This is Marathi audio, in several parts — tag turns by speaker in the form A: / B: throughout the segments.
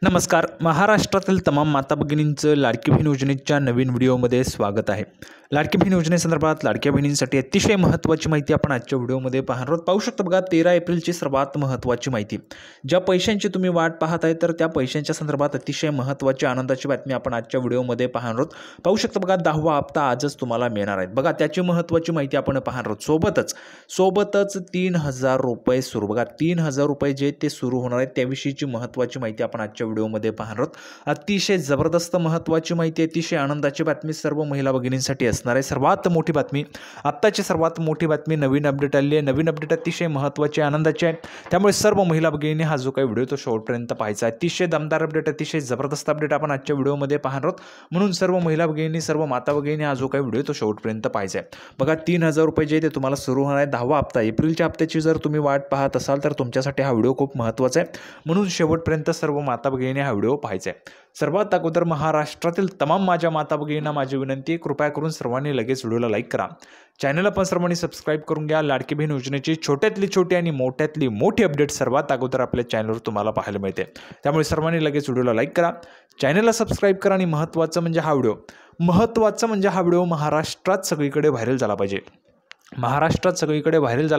A: नमस्कार. महाराष्ट्रातील तमाम माता भगिनींचं लाडकी बहीण योजनेच्या नवीन व्हिडिओमध्ये स्वागत आहे. लाडकी बहीण योजनेसंदर्भात लाडक्या बहिणींसाठी अतिशय महत्त्वाची माहिती आपण आजच्या व्हिडिओमध्ये पाहणार आहोत. पाहू शकता बघा, 13 एप्रिलची सर्वात महत्त्वाची माहिती. ज्या पैशांची तुम्ही वाट पाहत आहे तर त्या पैशांच्या संदर्भात अतिशय महत्त्वाची आनंदाची बातमी आपण आजच्या व्हिडिओमध्ये पाहणार आहोत. पाहू शकता बघा, 10वा हप्ता आजच तुम्हाला मिळणार आहे. बघा, त्याची महत्त्वाची माहिती आपण पाहणार आहोत. सोबतच 3,000 रुपये सुरू. बघा, 3,000 रुपये जे ते सुरू होणार आहेत त्याविषयीची महत्त्वाची माहिती आपण आजच्या व्हिडिओमध्ये पाहणार आहोत. अतिशय जबरदस्त महत्त्वाची माहिती, अतिशय आनंदाची बातमी सर्व महिला भगिनींसाठी असणार आहे. सर्वात मोठी बातमी, आत्ताची सर्वात मोठी बातमी, नवीन अपडेट आली आहे. नवीन अपडेट अतिशय महत्त्वाची आनंदाची आहे. त्यामुळे सर्व महिला भगिनींनी हा जो काही व्हिडिओ तो शेवटपर्यंत पाहायचा आहे. अतिशय दमदार अपडेट, अतिशय जबरदस्त अपडेट आपण आजच्या व्हिडिओमध्ये पाहणार आहोत. म्हणून सर्व महिला भगिनी, सर्व माता भगिनी हा जो काही व्हिडिओ तो शेवटपर्यंत पाहायचा आहे. बघा, 3,000 रुपये जे ते तुम्हाला सुरू होणार आहे. 10वा हप्ता, एप्रिलच्या हप्त्याची जर तुम्ही वाट पाहत असाल तर तुमच्यासाठी हा व्हिडिओ खूप महत्त्वाचा आहे. म्हणून शेवटपर्यंत सर्व माता भगिनींनी हा व्हिडिओ पाहायचा आहे. सर्वात अगोदर महाराष्ट्रातील तमाम माझ्या माता भगिनींना माझी विनंती, कृपया करून सर्वांनी लगेच व्हिडिओला लाईक करा. चॅनलला पण सर्वांनी सबस्क्राईब करून घ्या. लाडकी बहीण योजनेची छोट्यातली छोटी आणि मोठ्यातली मोठी अपडेट सर्वात अगोदर आपल्या चॅनलवर तुम्हाला पाहायला मिळते. त्यामुळे सर्वांनी लगेच व्हिडिओला लाईक करा, चॅनलला सबस्क्राईब करा आणि महत्त्वाचं म्हणजे हा व्हिडिओ महाराष्ट्रात सगळीकडे व्हायरल झाला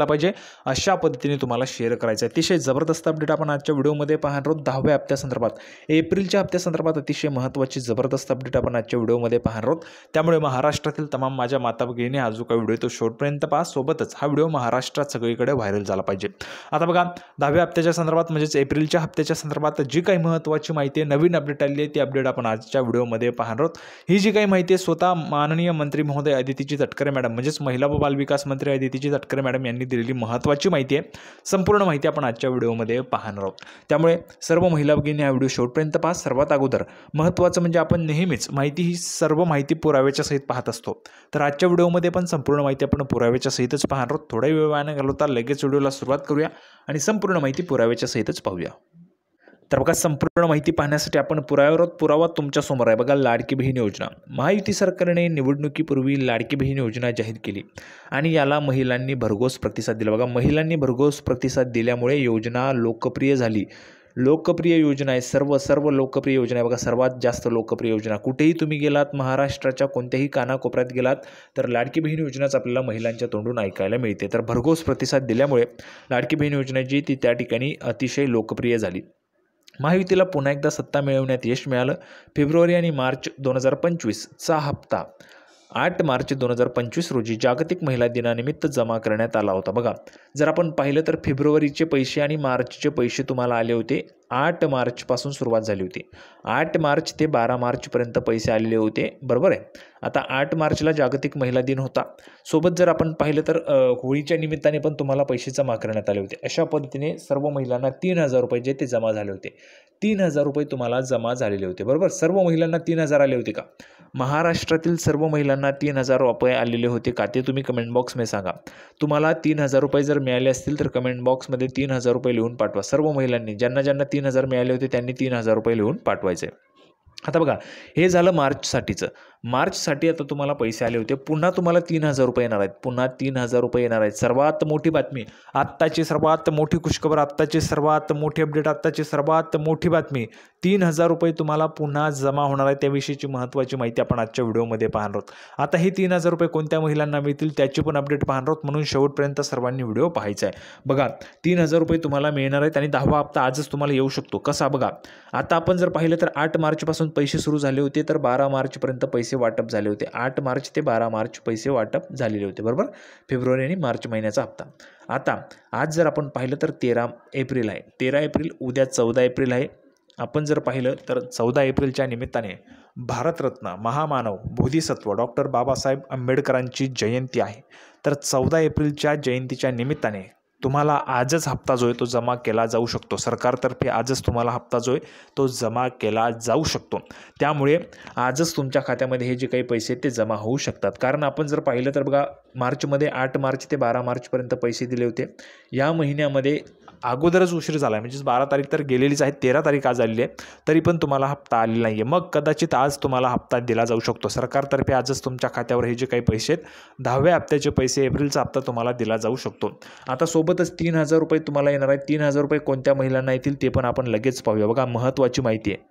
A: पाहिजे. अशा पद्धतीने तुम्हाला शेअर करायचं आहे. अतिशय जबरदस्त अपडेट आपण आजच्या व्हिडिओमध्ये पाहणार आहोत. 10व्या हप्त्यासंदर्भात, एप्रिलच्या हप्त्यासंदर्भात अतिशय महत्त्वाची जबरदस्त अपडेट आपण आजच्या व्हिडिओमध्ये पाहणार आहोत. त्यामुळे महाराष्ट्रातील तमाम माझ्या माता भगिनी हा जो काही व्हिडिओ तो शेवटपर्यंत पहा. सोबतच हा व्हिडिओ महाराष्ट्रात सगळीकडे व्हायरल झाला पाहिजे. आता बघा, 10व्या हप्त्याच्या संदर्भात म्हणजेच एप्रिलच्या हप्त्याच्या संदर्भात जी काही महत्त्वाची माहिती आहे, नवीन अपडेट आली आहे, ती अपडेट आपण आजच्या व्हिडिओमध्ये पाहणार आहोत. ही जी काही माहिती आहे, स्वतः माननीय मंत्री महोदय अदितीजी तटकरे मॅडम म्हणजेच महिला व बालविकास मंत्री अदितीजी तटकरे मॅडम यांनी दिलेली महत्त्वाची माहिती आहे. संपूर्ण माहिती आपण आजच्या व्हिडिओमध्ये पाहणार आहोत. त्यामुळे सर्व महिला भगिनी हा व्हिडिओ शेवटपर्यंत पहा. सर्वात अगोदर महत्त्वाचं म्हणजे आपण नेहमीच ही सर्व माहिती पुराव्याच्या सहित पाहत असतो. तर आजच्या व्हिडिओमध्ये पण संपूर्ण माहिती आपण पुराव्याच्या सहितच पाहणार आहोत. थोडा वेळ वाया न घालवता लगेच व्हिडिओला सुरुवात करूया आणि संपूर्ण माहिती पुराव्याच्या सहितच पाहूया. तर बघा, संपूर्ण माहिती पाहण्यासाठी आपण पुरावा तुमच्या समोर आहे. बघा, लाडकी बहीण योजना. महायुती सरकारने निवडणुकीपूर्वी लाडकी बहीण योजना जाहीर केली आणि याला महिलांनी भरघोस प्रतिसाद दिला. बघा, महिलांनी भरघोस प्रतिसाद दिल्यामुळे योजना लोकप्रिय झाली. लोकप्रिय योजना आहे, सर्व लोकप्रिय योजना आहे. बघा, सर्वात जास्त लोकप्रिय योजना. कुठेही तुम्ही गेलात, महाराष्ट्राच्या कोणत्याही कानाकोपऱ्यात गेलात तर लाडकी बहीण योजनाच आपल्याला महिलांच्या तोंडून ऐकायला मिळते. तर भरघोस प्रतिसाद दिल्यामुळे लाडकी बहीण योजना जी ती त्या ठिकाणी अतिशय लोकप्रिय झाली. महायुतीला पुन्हा एकदा सत्ता मिळवण्यात यश मिळालं. फेब्रुवारी आणि मार्च 2025चा हप्ता 8 मार्च 2025 रोजी जागतिक महिला दिनानिमित्त जमा करण्यात आला होता. बघा, जर आपण पाहिलं तर फेब्रुवारीचे पैसे आणि मार्चचे पैसे तुम्हाला आले होते 8 मार्चपासून सुरुवात झाली होती. 8 मार्च ते 12 मार्चपर्यंत पैसे आलेले होते, बरोबर आहे. आता 8 मार्चला जागतिक महिला दिन होता. सोबत जर आपण पाहिलं तर होळीच्या निमित्ताने पण तुम्हाला पैसे जमा करण्यात आले होते. अशा पद्धतीने सर्व महिलांना 3,000 रुपये जे ते जमा झाले होते. 3,000 रुपये तुम्हाला जमा झालेले होते, बरोबर. सर्व महिलांना 3,000 आले होते का? महाराष्ट्रातील सर्व महिलांना 3,000 रुपये आलेले होते का? ते तुम्ही कमेंट बॉक्समध्ये सांगा. तुम्हाला 3,000 रुपये जर मिळाले असतील तर कमेंट बॉक्समध्ये 3,000 रुपये लिहून पाठवा. सर्व महिलांनी, ज्यांना 3,000 मिळाले होते त्यांनी 3,000 रुपये लिहून पाठवायचे. आता बघा, हे झालं मार्चसाठीचं. मार्चसाठी आता तुम्हाला पैसे आले होते. पुन्हा तुम्हाला 3,000 रुपये येणार आहेत. पुन्हा 3,000 रुपये येणार आहेत. सर्वात मोठी बातमी, आत्ताची सर्वात मोठी खुशखबर, आत्ताची सर्वात मोठी अपडेट, आत्ताची सर्वात मोठी बातमी, 3,000 रुपये तुम्हाला पुन्हा जमा होणार आहे. त्याविषयीची महत्त्वाची माहिती आपण आजच्या व्हिडिओमध्ये पाहणार आहोत. आता हे 3,000 रुपये कोणत्या महिलांना मिळतील त्याची पण अपडेट पाहणार आहोत. म्हणून शेवटपर्यंत सर्वांनी व्हिडिओ पाहायचा आहे. बघा, 3,000 रुपये तुम्हाला मिळणार आहेत आणि 10वा हप्ता आजच तुम्हाला येऊ शकतो. कसा? बघा, आता आपण जर पाहिलं तर 8 मार्चपासून पैसे सुरू झाले होते तर 12 मार्चपर्यंत पैसे वाटप झाले होते. 8 मार्च ते 12 मार्च पैसे वाटप झालेले होते, बरोबर. फेब्रुवारी आणि मार्च महिन्याचा हप्ता. आता आज जर आपण पाहिलं तर 13 एप्रिल आहे. 13 एप्रिल, उद्या 14 एप्रिल आहे. आपण जर पाहिलं तर 14 एप्रिलच्या निमित्ताने भारतरत्न महामानव बोधिसत्व डॉक्टर बाबासाहेब आंबेडकरांची जयंती आहे. तर 14 एप्रिलच्या जयंतीच्या निमित्ताने तुम्हाला आजच हप्ता जो आहे तो जमा केला जाऊ शकतो. सरकारतर्फे आजच तुम्हाला हप्ता जो आहे तो जमा केला जाऊ शकतो. त्यामुळे आजच तुमच्या खात्यामध्ये हे जे काही पैसे ते जमा होऊ शकतात. कारण आपण जर पाहिलं तर बघा, मार्चमध्ये 8 मार्च ते 12 मार्चपर्यंत पैसे दिले होते. या महिन्यामध्ये अगोदरच उशीर झाला आहे, म्हणजे 12 तारीख तर गेलेलीच आहे, 13 तारीख आज आलेली आहे, तरी पण तुम्हाला हप्ता आलेला नाही आहे. मग कदाचित आज तुम्हाला हप्ता दिला जाऊ शकतो. सरकारतर्फे आजच तुमच्या खात्यावर हे जे काही पैसे आहेत 10व्या हप्त्याचे पैसे, एप्रिलचा हप्ता तुम्हाला दिला जाऊ शकतो. आता सोबत त्यासोबतच 3,000 रुपये तुम्हाला येणार आहेत. 3,000 रुपये कोणत्या महिलांना येतील ते पण आपण लगेच पाहूया. बघा महत्त्वाची माहिती आहे.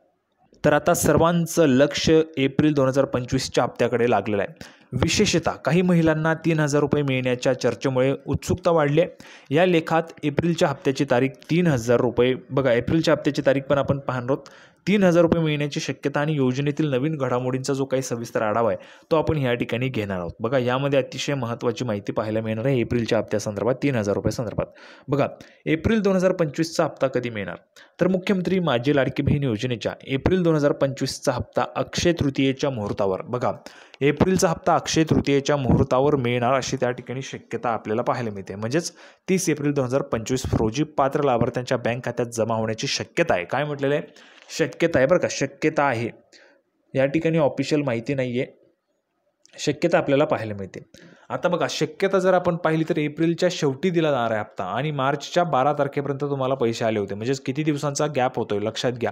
A: तर आता सर्वांचं लक्ष एप्रिल 2025च्या हप्त्याकडे लागलेलं आहे. विशेषतः काही महिलांना 3,000 रुपये मिळण्याच्या चर्चेमुळे उत्सुकता वाढली आहे. या लेखात एप्रिलच्या हप्त्याची तारीख 3,000 रुपये बघा, एप्रिलच्या हप्त्याची तारीख पण आपण पाहणार आहोत. 3,000 रुपये मिळण्याची शक्यता आणि योजनेतील नवीन घडामोडींचा जो काही सविस्तर आढावा आहे तो आपण या ठिकाणी घेणार आहोत. बघा यामध्ये अतिशय महत्त्वाची माहिती पाहायला मिळणार आहे एप्रिलच्या हप्त्यासंदर्भात 3,000 रुपये संदर्भात. बघा एप्रिल 2025चा हप्ता कधी मिळणार, तर मुख्यमंत्री माझी लाडकी बहीण योजनेच्या एप्रिल 2025चा हप्ता अक्षय तृतीयेच्या मुहूर्तावर, बघा एप्रिलचा हप्ता अक्षय तृतीयेच्या मुहूर्तावर मिळणार अशी त्या ठिकाणी शक्यता आपल्याला पाहायला मिळते. म्हणजेच 30 एप्रिल 2025 रोजी पात्र लाभार्थ्यांच्या बँक खात्यात जमा होण्याची शक्यता आहे. काय म्हटलेलं आहे? शक्यता आहे बरं का, शक्यता आहे. या ठिकाणी ऑफिशियल माहिती नाही आहे, शक्यता आपल्याला पाहायला मिळते. आता बघा शक्यता जर आपण पाहिली तर एप्रिलच्या शेवटी दिला जाणार आहे हप्ता आणि मार्चच्या 12 तारखेपर्यंत तुम्हाला पैसे आले होते. म्हणजेच किती दिवसांचा गॅप होतोय लक्षात घ्या.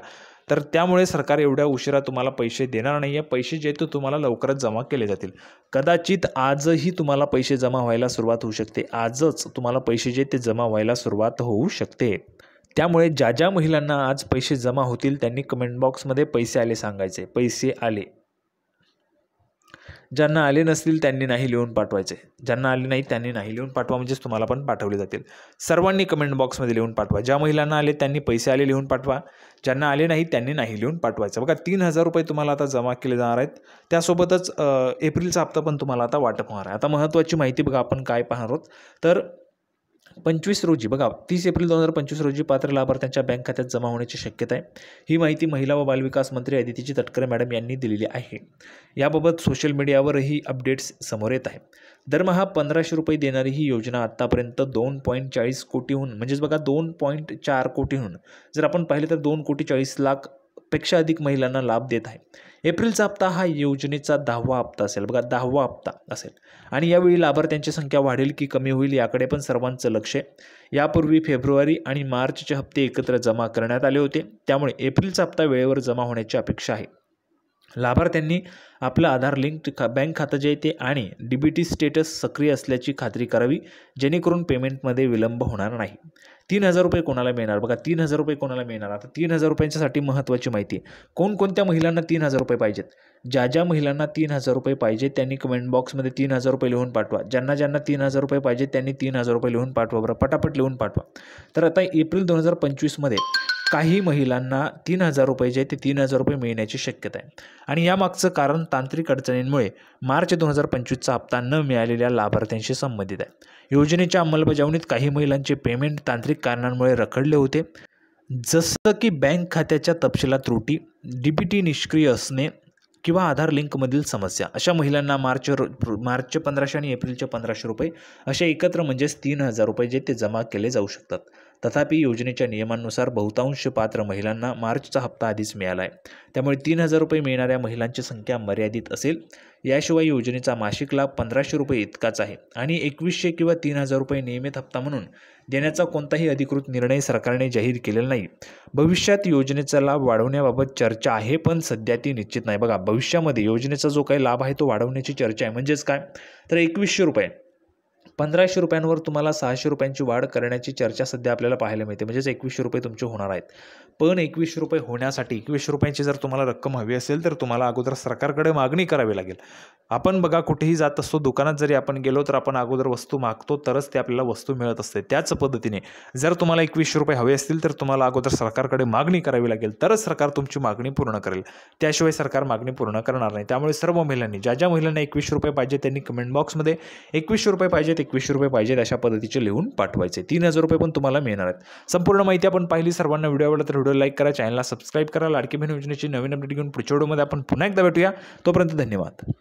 A: तर त्यामुळे सरकार एवढ्या उशिरा तुम्हाला पैसे देणार नाही आहे. पैसे जे ते तुम्हाला लवकरच जमा केले जातील. कदाचित आजही तुम्हाला पैसे जमा व्हायला सुरुवात होऊ शकते. आजच तुम्हाला पैसे जे ते जमा व्हायला सुरुवात होऊ शकते. त्यामुळे ज्या ज्या महिलांना आज पैसे जमा होतील त्यांनी कमेंट बॉक्समध्ये पैसे आले सांगायचे, पैसे आले. ज्यांना आले नसतील त्यांनी नाही लिहून पाठवायचे, ज्यांना आले नाही त्यांनी नाही लिहून पाठवा, म्हणजेच तुम्हाला पण पाठवले जातील. सर्वांनी कमेंट बॉक्समध्ये लिहून पाठवा. ज्या महिलांना आले त्यांनी पैसे आले लिहून पाठवा, ज्यांना आले नाही त्यांनी नाही लिहून पाठवायचं. बघा 3,000 रुपये तुम्हाला आता जमा केले जाणार आहेत. त्यासोबतच एप्रिलचा हप्ता पण तुम्हाला आता वाटप होणार आहे. आता महत्त्वाची माहिती बघा आपण काय पाहणार आहोत, तर 25 रोजी बघा 30 एप्रिल 2025 रोजी पात्र लाभार्थ्यांच्या बँक खात्यात जमा होण्याची शक्यता आहे. ही माहिती महिला व बालविकास मंत्री अदिती तटकरे मॅडम यांनी दिलेली आहे. याबाबत सोशल मीडियावरही अपडेट्स समोर येत आहे. दरमहा 1,500 रुपये देणारी ही योजना आत्तापर्यंत 2.40 कोटीहून म्हणजेच बघा 2.4 कोटीहून जर आपण पाहिलं तर 2,40,00,000 पेक्षा अधिक महिलांना लाभ देत आहे. एप्रिलचा हप्ता हा योजनेचा 10वा हप्ता असेल. बघा 10वा हप्ता असेल आणि यावेळी लाभार्थ्यांची संख्या वाढेल की कमी होईल याकडे पण सर्वांचं लक्ष आहे. यापूर्वी फेब्रुवारी आणि मार्चचे हप्ते एकत्र जमा करण्यात आले होते, त्यामुळे एप्रिलचा हप्ता वेळेवर जमा होण्याची अपेक्षा आहे. लाभार्थ्यांनी आपलं आधार लिंक बँक खातं जे आहे ते आणि DBT स्टेटस सक्रिय असल्याची खात्री करावी, जेणेकरून पेमेंटमध्ये विलंब होणार नाही. 3,000 रुपये कोणाला मिळणार? बघा 3,000 रुपये कोणाला मिळणार? आता 3,000 रुपयांच्यासाठी महत्त्वाची माहिती, कोणकोणत्या महिलांना 3,000 रुपये पाहिजेत? ज्या ज्या महिलांना 3,000 रुपये पाहिजे त्यांनी कमेंट बॉक्समध्ये 3,000 रुपये लिहून पाठवा. ज्यांना 3,000 रुपये पाहिजे त्यांनी 3,000 रुपये लिहून पाठवा. बरं पटापट लिहून पाठवा. तर आता एप्रिल 2025मध्ये काही महिलांना 3,000 रुपये जे ते 3,000 रुपये मिळण्याची शक्यता आहे आणि यामागचं कारण तांत्रिक अडचणींमुळे मार्च 2025चा हप्ता न मिळालेल्या लाभार्थ्यांशी संबंधित आहे. योजनेच्या अंमलबजावणीत काही महिलांचे पेमेंट तांत्रिक कारणांमुळे रखडले होते, जसं की बँक खात्याच्या तपशिलात त्रुटी, DBT निष्क्रिय असणे किंवा आधार लिंकमधील समस्या. अशा महिलांना मार्च 1,500 आणि एप्रिलचे 1,500 रुपये अशा एकत्र म्हणजेच 3,000 रुपये जे ते जमा केले जाऊ शकतात. तथापि योजनेच्या नियमांनुसार बहुतांश पात्र महिलांना मार्चचा हप्ता आधीच मिळाला आहे, त्यामुळे 3,000 रुपये मिळणाऱ्या महिलांची संख्या मर्यादित असेल. याशिवाय योजनेचा मासिक लाभ 1,500 रुपये इतकाच आहे आणि 2,100 किंवा 3,000 रुपये नियमित हप्ता म्हणून देण्याचा कोणताही अधिकृत निर्णय सरकारने जाहीर केलेला नाही. भविष्यात योजनेचा लाभ वाढवण्याबाबत चर्चा आहे, पण सध्या ती निश्चित नाही. बघा भविष्यामध्ये योजनेचा जो काही लाभ आहे तो वाढवण्याची चर्चा आहे. म्हणजेच काय, तर 2,100 रुपये 1,500 रुपयांवर तुम्हाला 600 रुपयांची वाढ करण्याची चर्चा सध्या आपल्याला पाहायला मिळते. म्हणजेच 2,100 रुपये तुमचे होणार आहेत. पण 2,100 रुपये होण्यासाठी 2,100 रुपयांची जर तुम्हाला रक्कम हवी असेल तर तुम्हाला अगोदर सरकारकडे मागणी करावी लागेल. आपण बघा कुठेही जात असतो, दुकानात जरी आपण गेलो तर आपण अगोदर वस्तू मागतो तरच ते आपल्याला वस्तू मिळत असते. त्याच पद्धतीने जर तुम्हाला 2,100 रुपये हवे असतील तर तुम्हाला अगोदर सरकारकडे मागणी करावी लागेल, तरच सरकार तुमची मागणी पूर्ण करेल. त्याशिवाय सरकार मागणी पूर्ण करणार नाही. त्यामुळे सर्व महिलांनी, ज्या ज्या महिलांना 2,100 रुपये पाहिजे त्यांनी कमेंट बॉक्समध्ये 2,100 रुपये पाहिजेत 2,100 रुपये पाहिजेत अशा पद्धतीचे लिहून पाठवायचे. 3,000 रुपये पण तुम्हाला मिळणार आहेत. संपूर्ण माहिती आपण पाहिली. सर्वांना व्हिडिओ आवडला तर व्हिडिओ लाईक करा, चॅनलला सबस्क्राईब करा. लाडकी बहीण योजनेची नवीन अपडेट घेऊन पुढच्या व्हिडिओमध्ये आपण पुन्हा एकदा भेटूया. तोपर्यंत धन्यवाद.